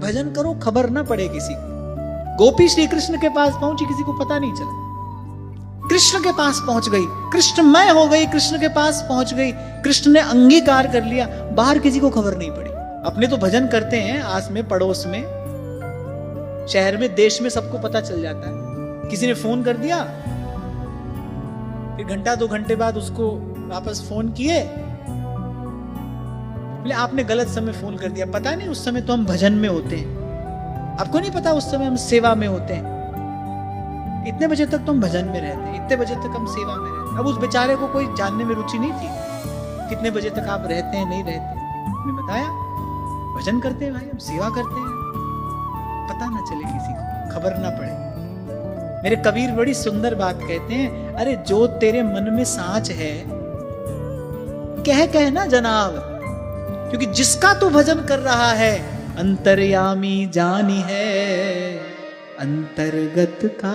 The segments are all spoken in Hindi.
भजन करो, खबर ना पड़े किसी को। गोपी श्री कृष्ण के पास पहुंची, किसी को पता नहीं चला। कृष्ण के पास पहुंच गई, कृष्णमय हो गई, कृष्ण के पास पहुंच गई, कृष्ण ने अंगीकार कर लिया, बाहर किसी को खबर नहीं पड़ी। अपने तो भजन करते हैं आस में, पड़ोस में, शहर में, देश में, सबको पता चल जाता है। किसी ने फोन कर दिया, फिर घंटा 2 घंटे बाद उसको वापस फोन किए, बोले आपने गलत समय फोन कर दिया। पता नहीं उस समय तो हम भजन में होते हैं, आपको नहीं पता उस समय हम सेवा में होते हैं। इतने बजे तक तो हम भजन में रहते हैं, इतने बजे तक हम सेवा में रहते हैं। अब उस बेचारे को कोई जानने में रुचि नहीं थी कितने बजे तक आप रहते हैं, नहीं रहते। मैंने बताया भजन करते हैं भाई, हम सेवा करते हैं, पता ना चले किसी को, खबर ना पड़े। मेरे कबीर बड़ी सुंदर बात कहते हैं, अरे जो तेरे मन में सांच है कह ना जनाब, क्योंकि जिसका तू भजन कर रहा है अंतर्यामी जानी है, अंतर्गत का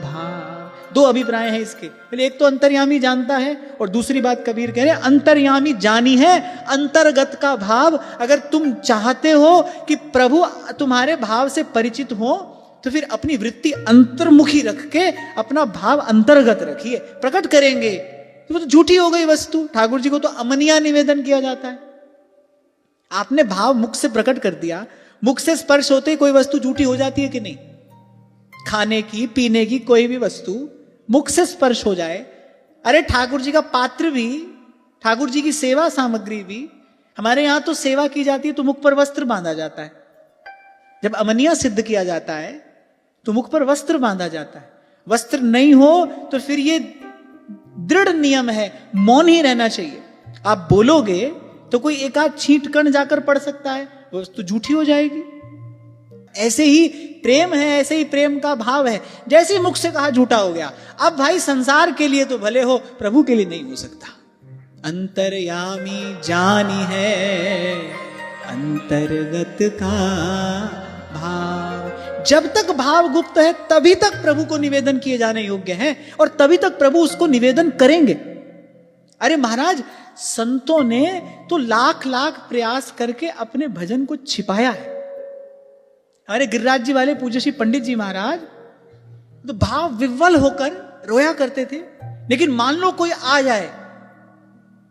भाव। 2 अभिप्राय हैं इसके, पहले एक तो अंतर्यामी जानता है, और दूसरी बात कबीर कह रहे हैं अंतर्यामी जानी है, अंतर्गत का भाव। अगर तुम चाहते हो कि प्रभु तुम्हारे भाव से परिचित हो, तो फिर अपनी वृत्ति अंतर्मुखी रख के अपना भाव अंतर्गत रखिए, प्रकट करेंगे तो वो तो झूठी हो गई वस्तु। ठाकुर जी को तो अमनिया निवेदन किया जाता है। आपने भाव मुख से प्रकट कर दिया, मुख से स्पर्श होते ही कोई वस्तु झूठी हो जाती है कि नहीं? खाने की, पीने की कोई भी वस्तु मुख से स्पर्श हो जाए, अरे ठाकुर जी का पात्र भी, ठाकुर जी की सेवा सामग्री भी, हमारे यहां तो सेवा की जाती है तो मुख पर वस्त्र बांधा जाता है। जब अमनिया सिद्ध किया जाता है तो मुख पर वस्त्र बांधा जाता है। वस्त्र नहीं हो तो फिर ये दृढ़ नियम है, मौन ही रहना चाहिए। आप बोलोगे तो कोई एक आध छींट कण जाकर पड़ सकता है, वो वस्तु झूठी हो जाएगी। ऐसे ही प्रेम है, ऐसे ही प्रेम का भाव है। जैसे ही मुख से कहा झूठा हो गया। अब भाई संसार के लिए तो भले हो, प्रभु के लिए नहीं हो सकता। अंतर्यामी जानी है, अंतर्गत का भाव। जब तक भाव गुप्त है तभी तक प्रभु को निवेदन किए जाने योग्य है, और तभी तक प्रभु उसको निवेदन करेंगे। अरे महाराज, संतों ने तो लाख लाख प्रयास करके अपने भजन को छिपाया है। हमारे गिरिराज जी वाले पूज्य श्री पंडित जी महाराज तो भाव विह्वल होकर रोया करते थे। लेकिन मान लो कोई आ जाए,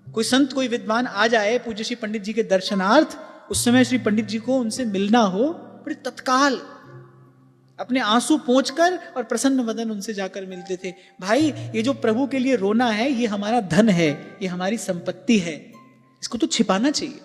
कोई संत, कोई विद्वान आ जाए पूज्य श्री पंडित जी के दर्शनार्थ, उस समय श्री पंडित जी को उनसे मिलना हो, बड़े तत्काल अपने आंसू पोंछकर और प्रसन्न वदन उनसे जाकर मिलते थे। भाई, ये जो प्रभु के लिए रोना है, ये हमारा धन है, ये हमारी संपत्ति है, इसको तो छिपाना चाहिए।